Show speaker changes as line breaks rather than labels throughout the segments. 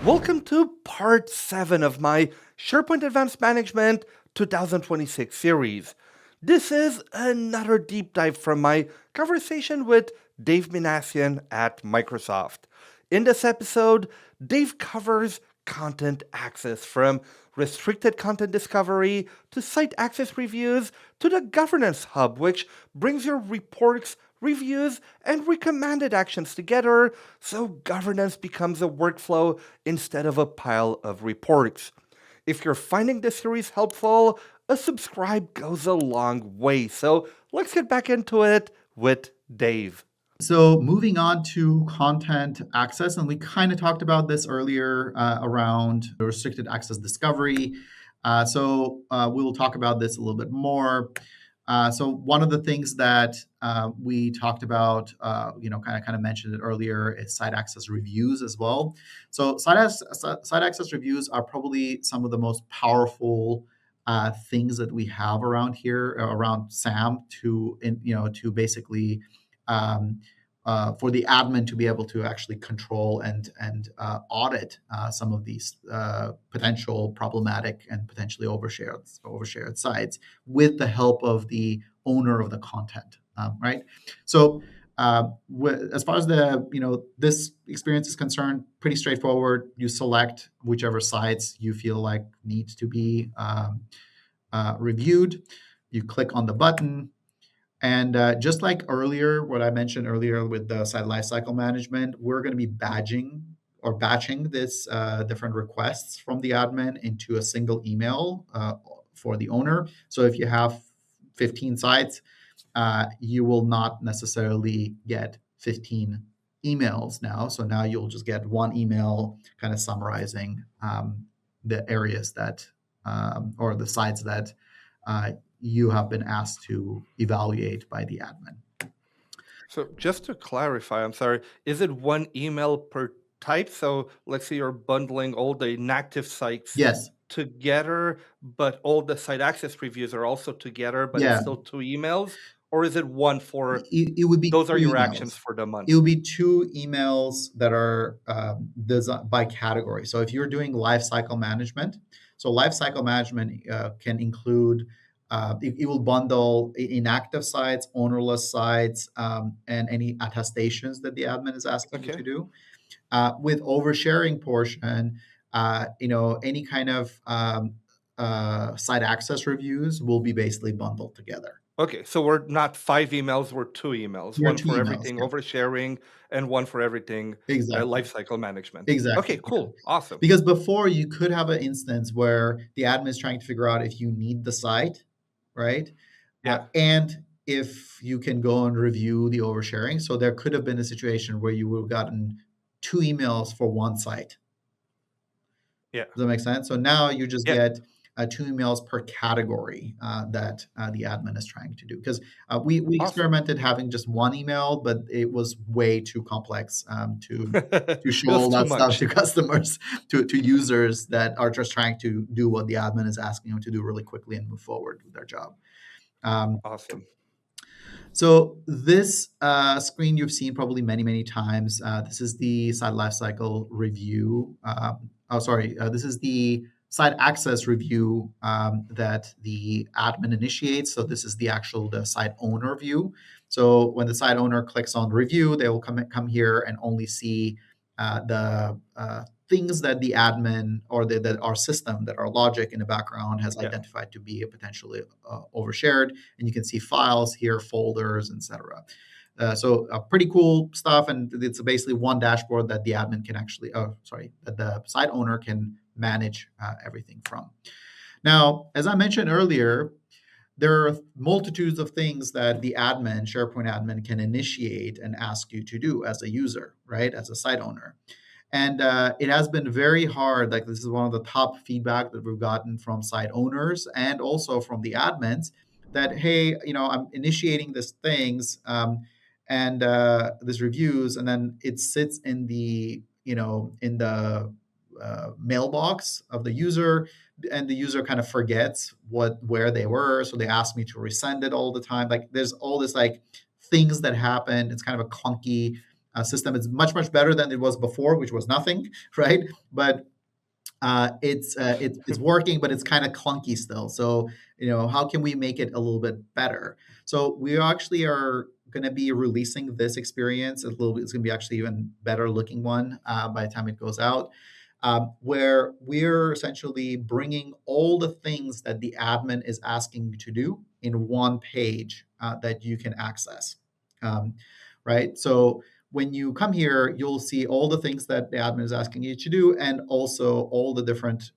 Welcome to part 7 of my SharePoint Advanced Management 2026 series. This is another deep dive from my conversation with Dave Minasyan at Microsoft. In this episode, Dave covers content access, from restricted content discovery to site access reviews to the governance hub, which brings your reports, reviews, and recommended actions together so governance becomes a workflow instead of a pile of reports. If you're finding this series helpful, a subscribe goes a long way. So let's get back into it with Dave.
So moving on to content access, and we kind of talked about this earlier around the restricted access discovery. So we'll talk about this a little bit more. So one of the things that we talked about, kind of mentioned it earlier, is site access reviews as well. So site access reviews are probably some of the most powerful things that we have around here, around SAM, to basically for the admin to be able to actually control and audit some of these potential problematic and potentially overshared sites with the help of the owner of the content, right? So as far as this experience is concerned, pretty straightforward. You select whichever sites you feel like needs to be reviewed. You click on the button. And just like earlier, what I mentioned earlier with the site lifecycle management, we're going to be batching this different requests from the admin into a single email for the owner. So if you have 15 sites, you will not necessarily get 15 emails now. So now you'll just get one email kind of summarizing the areas that or the sites that you have been asked to evaluate by the admin.
So just to clarify, I'm sorry, is it one email per type? So let's say you're bundling all the inactive sites
Yes.
together, but all the site access reviews are also together, but
Yeah.
it's still 2 emails? Or is it one for,
It would be
those are
two
your
emails.
actions for the month?
It will be 2 emails that are designed by category. So if you're doing lifecycle management, so lifecycle management can include, it will bundle inactive sites, ownerless sites, and any attestations that the admin is asking you to do. With oversharing portion, any kind of site access reviews will be basically bundled together.
Okay, so we're not 5 emails, we're 2 emails.
You're
One
2
for
emails.
everything
Yeah.
oversharing and one for everything
Exactly.
lifecycle management.
Exactly.
Okay, cool. Awesome.
Because before, you could have an instance where the admin is trying to figure out if you need the site, right?
Yeah.
And if you can go and review the oversharing. So there could have been a situation where you would have gotten 2 emails for one site.
Yeah.
Does that make sense? So now you just
Yeah.
get 2 emails per category that the admin is trying to do. Because we
Awesome.
experimented having just one email, but it was way too complex to show
It was
all
too
that stuff
much.
to customers, to users that are just trying to do what the admin is asking them to do really quickly and move forward with their job.
Awesome.
So this screen you've seen probably many, many times. This is the site lifecycle review. This is the site access review that the admin initiates. So this is the site owner view. So when the site owner clicks on review, they will come here and only see the things that the admin or that our system, that our logic in the background has identified to be potentially overshared. And you can see files here, folders, etc. So pretty cool stuff. And it's basically one dashboard that the admin can that the site owner can manage everything from. Now, as I mentioned earlier, there are multitudes of things that the admin, SharePoint admin, can initiate and ask you to do as a user, right? As a site owner. And it has been very hard. Like, this is one of the top feedback that we've gotten from site owners and also from the admins that, hey, I'm initiating these things and these reviews, and then it sits in the mailbox of the user, and the user kind of forgets where they were. So they ask me to resend it all the time. Like, there's all this things that happen. It's kind of a clunky system. It's much, much better than it was before, which was nothing, right? But it's working, but it's kind of clunky still. So, how can we make it a little bit better? So we actually are going to be releasing this experience a little bit. It's going to be actually even better looking one by the time it goes out, where we're essentially bringing all the things that the admin is asking you to do in one page that you can access, right? So when you come here, you'll see all the things that the admin is asking you to do, and also all the different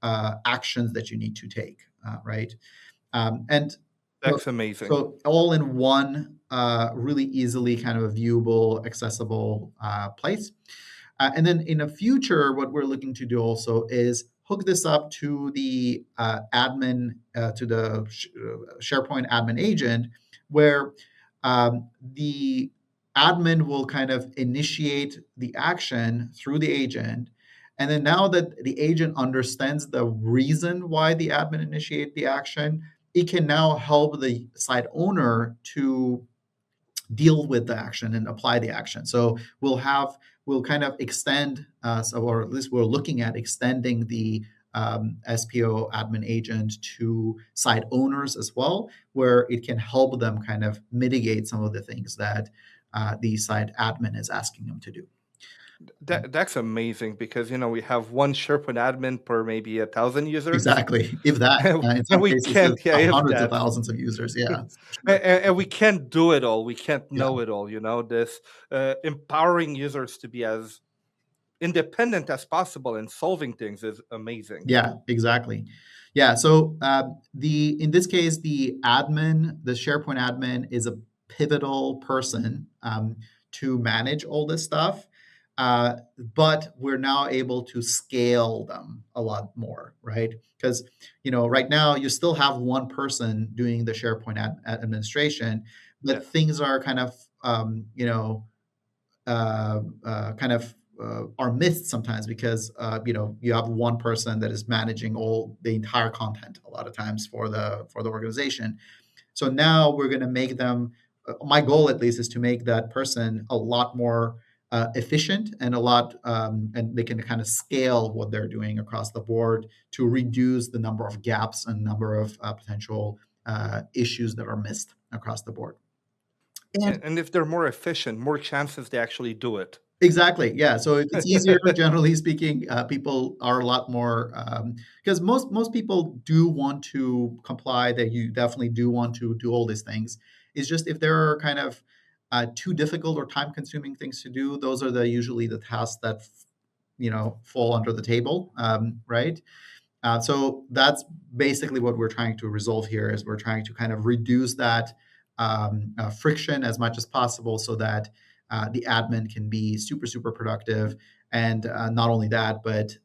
actions that you need to take, right? And
That's amazing.
so all in one, really easily kind of a viewable, accessible place. And then in the future, what we're looking to do also is hook this up to the to the SharePoint Admin Agent, where the admin will kind of initiate the action through the agent. And then now that the agent understands the reason why the admin initiate the action, it can now help the site owner to deal with the action and apply the action. So we'll kind of extend, or at least we're looking at extending the SPO admin agent to site owners as well, where it can help them kind of mitigate some of the things that the site admin is asking them to do.
That's amazing because we have one SharePoint admin per maybe 1,000 users,
Exactly. If that, in
and
some
we
cases,
can't, yeah, if
hundreds of
that,
thousands of users. Yeah, for sure.
and we can't do it all. We can't
Yeah.
know it all. This empowering users to be as independent as possible in solving things is amazing.
Yeah, exactly. Yeah. So in this case, the SharePoint admin, is a pivotal person to manage all this stuff. But we're now able to scale them a lot more, right? Because right now you still have one person doing the SharePoint administration,
Yeah.
but things are kind of are missed sometimes because you have one person that is managing all the entire content a lot of times for the organization. So now we're going to make them. My goal, at least, is to make that person a lot more efficient and and they can kind of scale what they're doing across the board to reduce the number of gaps and number of potential issues that are missed across the board. And
And if they're more efficient, more chances they actually do it.
exactly. Yeah. So it's easier, generally speaking. People are a lot more because most people do want to comply. That you definitely do want to do all these things. It's just if there are kind of too difficult or time-consuming things to do, those are usually the tasks that fall under the table, right? So that's basically what we're trying to resolve here. Is we're trying to kind of reduce that friction as much as possible, so that the admin can be super, super productive. And not only that, but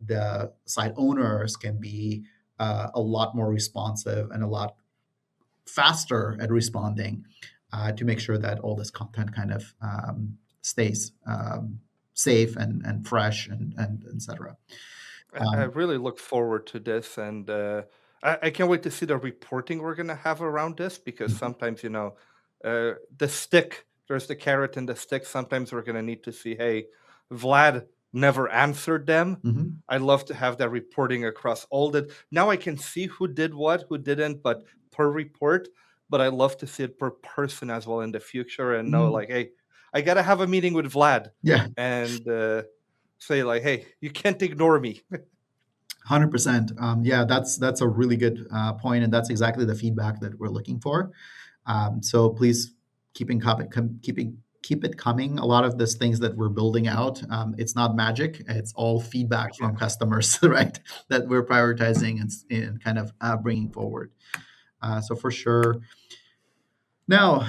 the site owners can be a lot more responsive and a lot faster at responding to make sure that all this content kind of stays safe and fresh and et cetera.
I really look forward to this, and I can't wait to see the reporting we're going to have around this because sometimes, the stick, there's the carrot and the stick. Sometimes we're going to need to see, hey, Vlad never answered them.
Mhm.
I love to have that reporting across all that. Now I can see who did what, who didn't, but per report. But I love to see it per person as well in the future and know,
Mhm.
like, hey, I got to have a meeting with Vlad
Yeah.
and say, like, hey, you can't ignore me.
100%. Yeah, that's a really good point, and that's exactly the feedback that we're looking for. So please keep it coming. A lot of these things that we're building out, it's not magic. It's all feedback
Yeah.
from customers, right? That we're prioritizing and kind of bringing forward. So for sure. Now,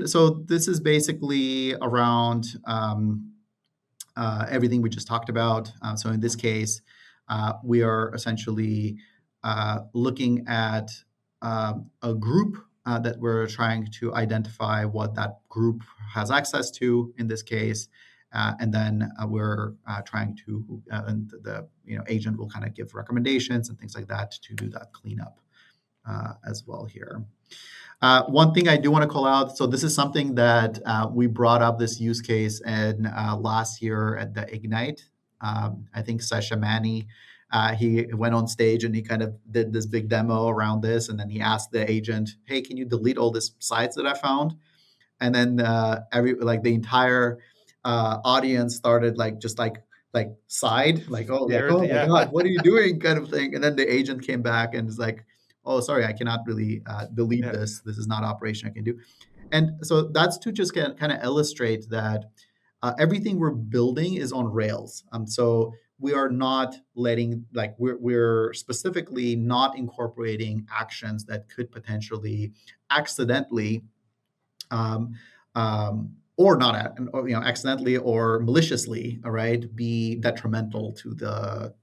so this is basically around everything we just talked about. So in this case, we are essentially looking at a group that we're trying to identify what that group has access to in this case. And then we're trying to, and the agent will kind of give recommendations and things like that to do that cleanup as well here. One thing I do want to call out, so this is something that we brought up this use case in last year at the Ignite. I think Sasha Mani, he went on stage and he kind of did this big demo around this, and then he asked the agent, "Hey, can you delete all these sites that I found?" And then the entire audience started just sighed,
Scared,
oh my
yeah.
god, what are you doing, kind of thing. And then the agent came back and was like, "Oh, sorry, I cannot really delete
Yeah.
this. This is not operation I can do." And so that's to just kind of illustrate that everything we're building is on Rails. So we are not letting we're specifically not incorporating actions that could potentially accidentally um, or not, or, accidentally or maliciously, all right, be detrimental to the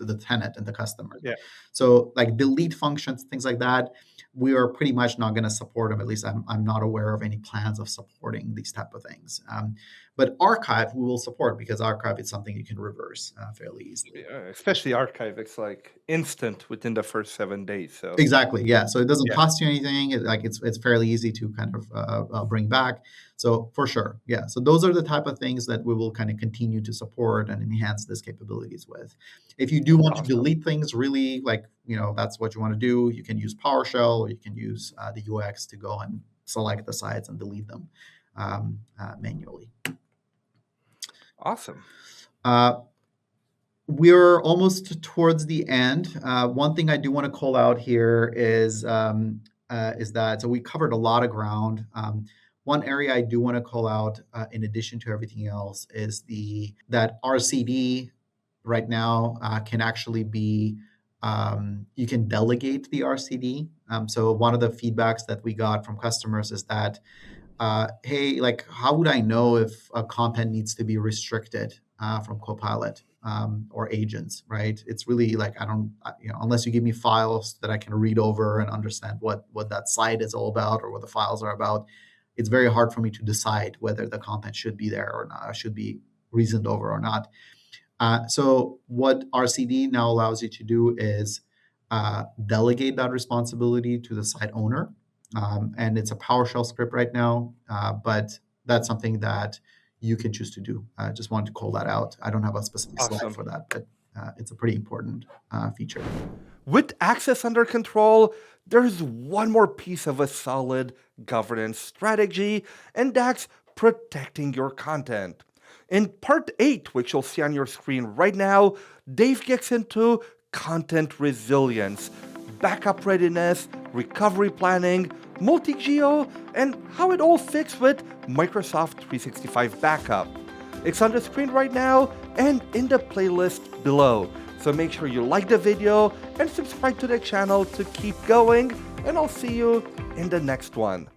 the tenant and the customer.
Yeah.
So like delete functions, things like that, we are pretty much not going to support them. At least I'm not aware of any plans of supporting these type of things. But archive we will support, because archive is something you can reverse fairly easily.
Yeah, especially archive, it's like instant within the first 7 days. So
Exactly. Yeah. So it doesn't
yeah,
cost you anything. It's fairly easy to kind of bring back. So for sure, yeah. So those are the type of things that we will kind of continue to support and enhance these capabilities with. If you do want to
awesome.
delete things, really, that's what you want to do, you can use PowerShell, or you can use the UX to go and select the sites and delete them manually.
Awesome.
We're almost towards the end. One thing I do want to call out here is that, so we covered a lot of ground. One area I do want to call out, in addition to everything else, is that RCD right now can actually be, you can delegate the RCD. So one of the feedbacks that we got from customers is that, hey, how would I know if a content needs to be restricted from Copilot or agents, right? It's really I don't, unless you give me files that I can read over and understand what that site is all about or what the files are about, it's very hard for me to decide whether the content should be there or not, should be reasoned over or not. So what RCD now allows you to do is delegate that responsibility to the site owner. And it's a PowerShell script right now, but that's something that you can choose to do. I just wanted to call that out. I don't have a specific slide
Awesome.
for that, but it's a pretty important feature.
With access under control, there's one more piece of a solid governance strategy, and that's protecting your content. In part 8, which you'll see on your screen right now, Dave gets into content resilience, backup readiness, recovery planning, multi-geo, and how it all fits with Microsoft 365 Backup. It's on the screen right now and in the playlist below. So make sure you like the video and subscribe to the channel to keep going, and I'll see you in the next one.